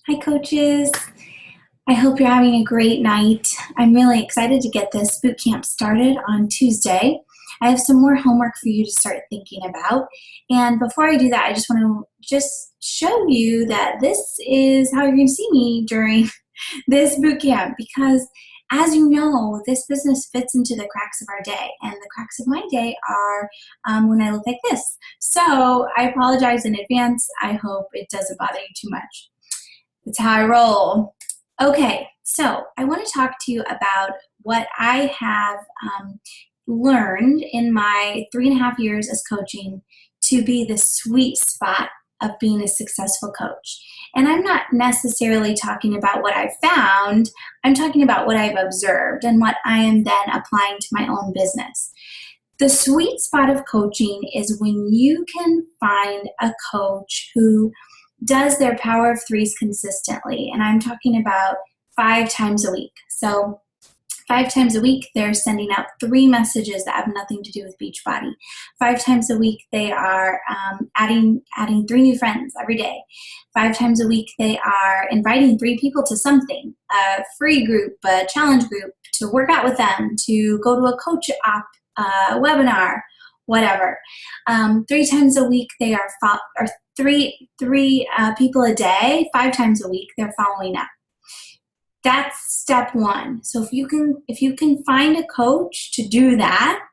Hi, coaches. I hope you're having a great night. I'm really excited to get this boot camp started on Tuesday. I have some more homework for you to start thinking about. And before I do that, I just want to show you that this is how you're going to see me during this boot camp, because as you know, this business fits into the cracks of our day, and the cracks of my day are when I look like this. So I apologize in advance. I hope it doesn't bother you too much. That's how I roll. Okay, so I want to talk to you about what I have learned in my 3.5 years as coaching to be the sweet spot of being a successful coach. And I'm not necessarily talking about what I've found, I'm talking about what I've observed and what I am then applying to my own business. The sweet spot of coaching is when you can find a coach who does their power of threes consistently. And I'm talking about 5 times a week. So 5 times a week, they're sending out 3 messages that have nothing to do with Beachbody. 5 times a week, they are adding 3 new friends every day. 5 times a week, they are inviting 3 people to something, a free group, a challenge group, to work out with them, to go to a coach op webinar, whatever. 3 times a week, they are three people a day. 5 times a week, they're following up. That's step 1. So if you can find a coach to do that,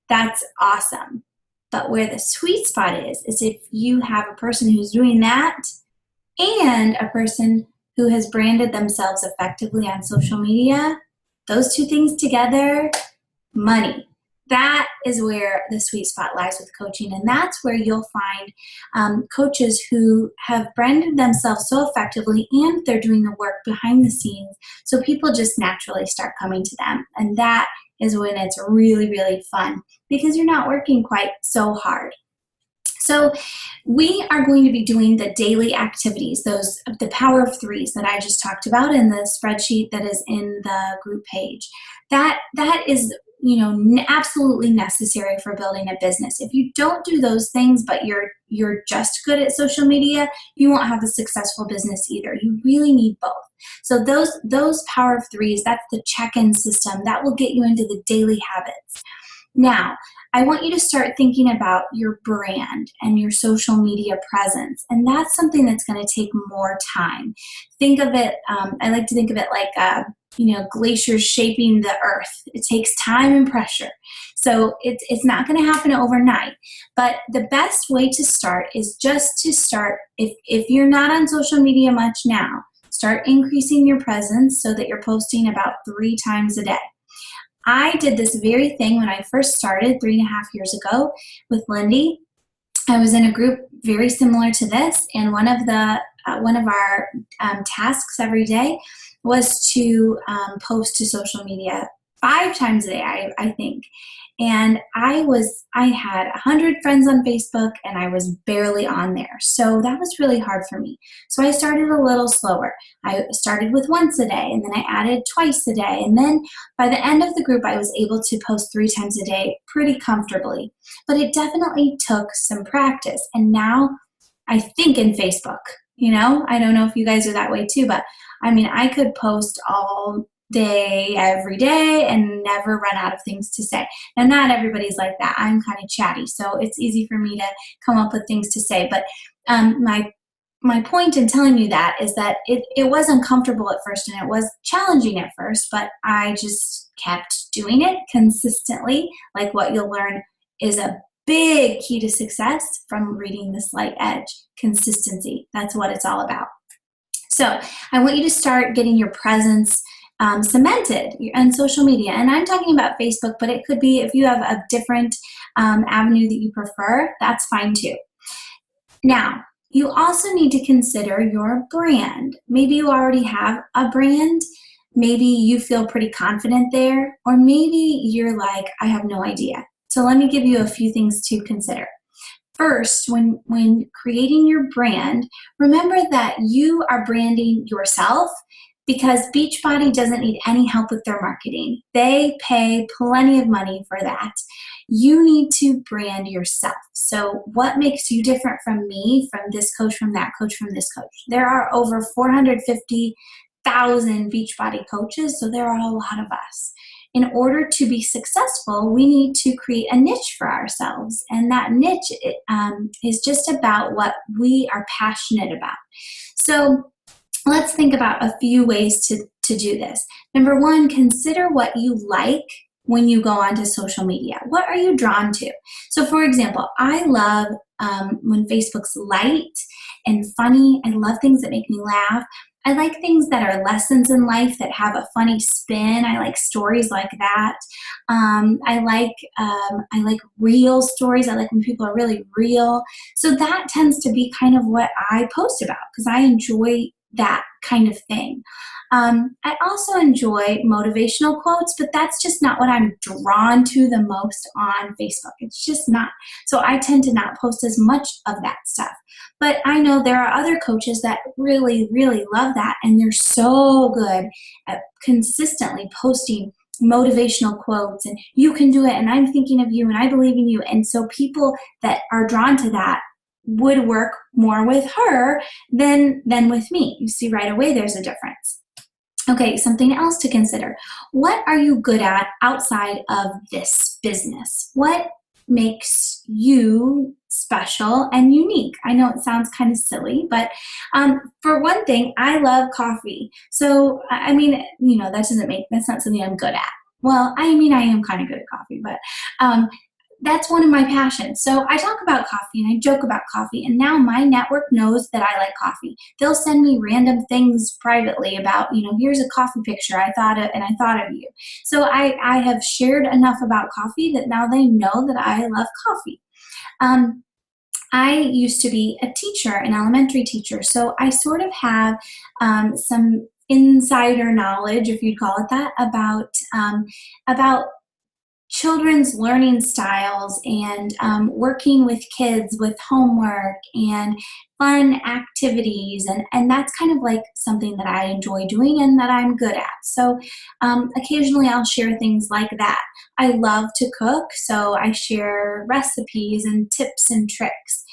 that's awesome. But where the sweet spot is if you have a person who's doing that and a person who has branded themselves effectively on social media, those 2 things together, money. That is where the sweet spot lies with coaching, and that's where you'll find coaches who have branded themselves so effectively and they're doing the work behind the scenes, so people just naturally start coming to them. And that is when it's really, really fun, because you're not working quite so hard. So we are going to be doing the daily activities, the power of threes that I just talked about in the spreadsheet that is in the group page. That is absolutely necessary for building a business. If you don't do those things, but you're just good at social media, you won't have a successful business either. You really need both. So those power of threes, that's the check-in system that will get you into the daily habits. Now, I want you to start thinking about your brand and your social media presence, and that's something that's going to take more time. Think of it, I like to think of it like glaciers shaping the earth. It takes time and pressure. So it's not going to happen overnight. But the best way to start is just to start, if you're not on social media much now, start increasing your presence so that you're posting about 3 times a day. I did this very thing when I first started 3.5 years ago with Lindy. I was in a group very similar to this, and one of our tasks every day was to post to social media 5 times a day, I think. And I had 100 friends on Facebook, and I was barely on there. So that was really hard for me. So I started a little slower. I started with once a day, and then I added twice a day. And then by the end of the group, I was able to post 3 times a day pretty comfortably. But it definitely took some practice. And now I think in Facebook, I don't know if you guys are that way too, but I could post all day, every day, and never run out of things to say. Now, not everybody's like that. I'm kind of chatty, so it's easy for me to come up with things to say. But my point in telling you that is that it was uncomfortable at first, and it was challenging at first, but I just kept doing it consistently. Like what you'll learn is a big key to success from reading The Slight Edge: consistency. That's what it's all about. So I want you to start getting your presence cemented on social media. And I'm talking about Facebook, but it could be, if you have a different avenue that you prefer, that's fine too. Now, you also need to consider your brand. Maybe you already have a brand. Maybe you feel pretty confident there, or maybe you're like, I have no idea. So let me give you a few things to consider. First, when creating your brand, remember that you are branding yourself because Beachbody doesn't need any help with their marketing. They pay plenty of money for that. You need to brand yourself. So what makes you different from me, from this coach, from that coach, from this coach? There are over 450,000 Beachbody coaches, so there are a lot of us. In order to be successful, we need to create a niche for ourselves. And that niche is just about what we are passionate about. So let's think about a few ways to do this. Number one, consider what you like when you go onto social media. What are you drawn to? So for example, I love when Facebook's light and funny. I love things that make me laugh. I like things that are lessons in life that have a funny spin. I like stories like that. I like real stories. I like when people are really real. So that tends to be kind of what I post about because I enjoy that kind of thing. I also enjoy motivational quotes, but that's just not what I'm drawn to the most on Facebook. It's just not. So I tend to not post as much of that stuff. But I know there are other coaches that really, really love that, and they're so good at consistently posting motivational quotes, and you can do it, and I'm thinking of you, and I believe in you. And so people that are drawn to that would work more with her than with me. You see right away there's a difference. Okay, something else to consider. What are you good at outside of this business? What makes you special and unique? I know it sounds kind of silly, but for one thing, I love coffee. So, I mean, that's not something I'm good at. Well, I mean, I am kind of good at coffee, but that's one of my passions. So I talk about coffee and I joke about coffee, and now my network knows that I like coffee. They'll send me random things privately about, here's a coffee picture I thought of you. So I have shared enough about coffee that now they know that I love coffee. I used to be a teacher, an elementary teacher, so I sort of have some insider knowledge, if you'd call it that, about children's learning styles and working with kids with homework and fun activities. And that's kind of like something that I enjoy doing and that I'm good at. So occasionally I'll share things like that. I love to cook, so I share recipes and tips and tricks.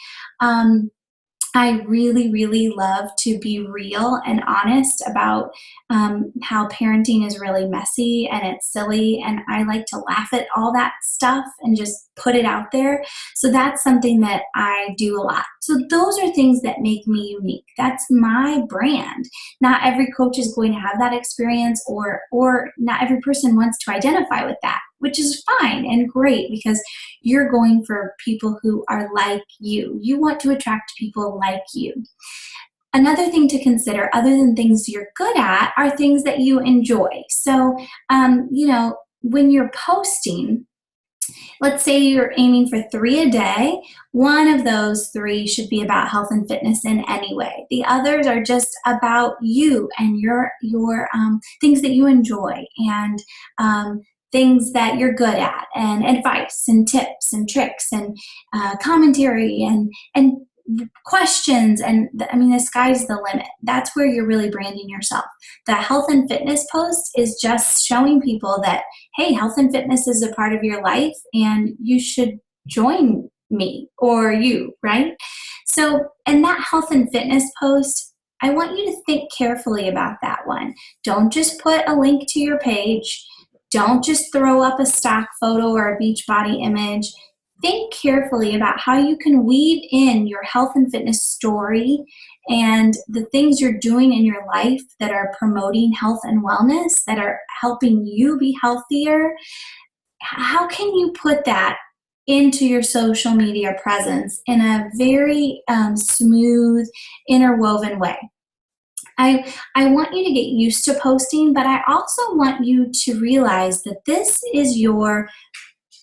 I really, really love to be real and honest about how parenting is really messy and it's silly, and I like to laugh at all that stuff and just put it out there. So that's something that I do a lot. So those are things that make me unique. That's my brand. Not every coach is going to have that experience, or not every person wants to identify with that, which is fine and great because you're going for people who are like you. You want to attract people like you. Another thing to consider, other than things you're good at, are things that you enjoy. So, when you're posting, let's say you're aiming for 3 a day, one of those 3 should be about health and fitness in any way. The others are just about you and your things that you enjoy and things that you're good at, and advice and tips and tricks and commentary and questions. And the sky's the limit. That's where you're really branding yourself. The health and fitness post is just showing people that, hey, health and fitness is a part of your life and you should join me or you, right? So in that health and fitness post, I want you to think carefully about that one. Don't just put a link to your page. Don't just throw up a stock photo or a Beachbody image. Think carefully about how you can weave in your health and fitness story and the things you're doing in your life that are promoting health and wellness, that are helping you be healthier. How can you put that into your social media presence in a very smooth, interwoven way? I want you to get used to posting, but I also want you to realize that this is your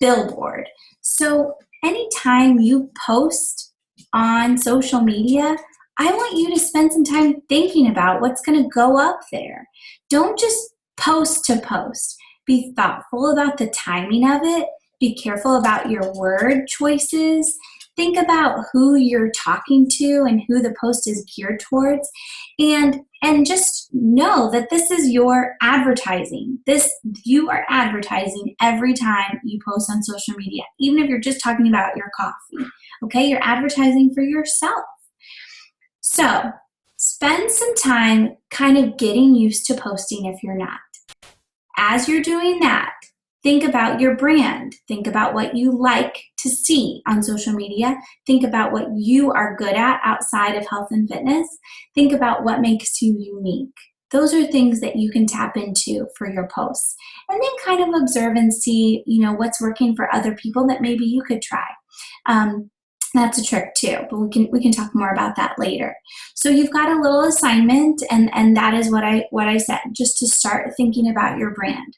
billboard. So anytime you post on social media, I want you to spend some time thinking about what's going to go up there. Don't just post to post. Be thoughtful about the timing of it. Be careful about your word choices. Think about who you're talking to and who the post is geared towards, and just know that this is your advertising. You are advertising every time you post on social media, even if you're just talking about your coffee. Okay, you're advertising for yourself. So spend some time kind of getting used to posting if you're not. As you're doing that, think about your brand. Think about what you like to see on social media. Think about what you are good at outside of health and fitness. Think about what makes you unique. Those are things that you can tap into for your posts. And then kind of observe and see, what's working for other people that maybe you could try. That's a trick too, but we can talk more about that later. So you've got a little assignment, and that is what I said, just to start thinking about your brand.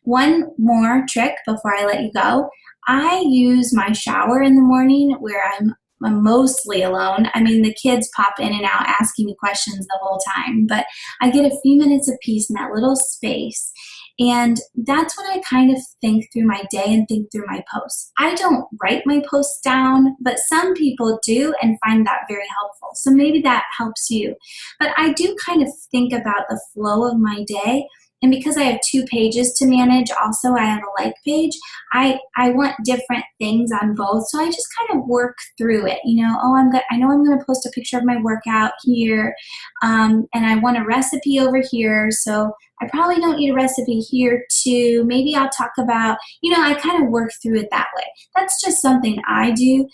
One more trick before I let you go. I use my shower in the morning where I'm mostly alone. I mean, the kids pop in and out asking me questions the whole time, but I get a few minutes of peace in that little space. And that's when I kind of think through my day and think through my posts. I don't write my posts down, but some people do and find that very helpful. So maybe that helps you. But I do kind of think about the flow of my day. And because I have 2 pages to manage, also I have a like page, I want different things on both. So I just kind of work through it. I know I'm going to post a picture of my workout here, and I want a recipe over here. So I probably don't need a recipe here too. Maybe I'll talk about, I kind of work through it that way. That's just something I do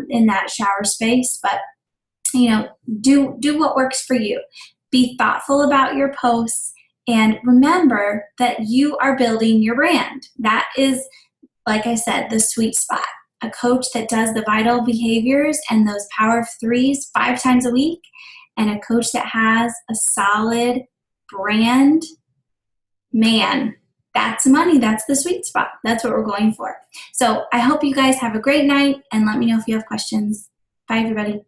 in that shower space. But, do what works for you. Be thoughtful about your posts. And remember that you are building your brand. That is, like I said, the sweet spot. A coach that does the vital behaviors and those power of 3s 5 times a week, and a coach that has a solid brand, man, that's money. That's the sweet spot. That's what we're going for. So I hope you guys have a great night, and let me know if you have questions. Bye, everybody.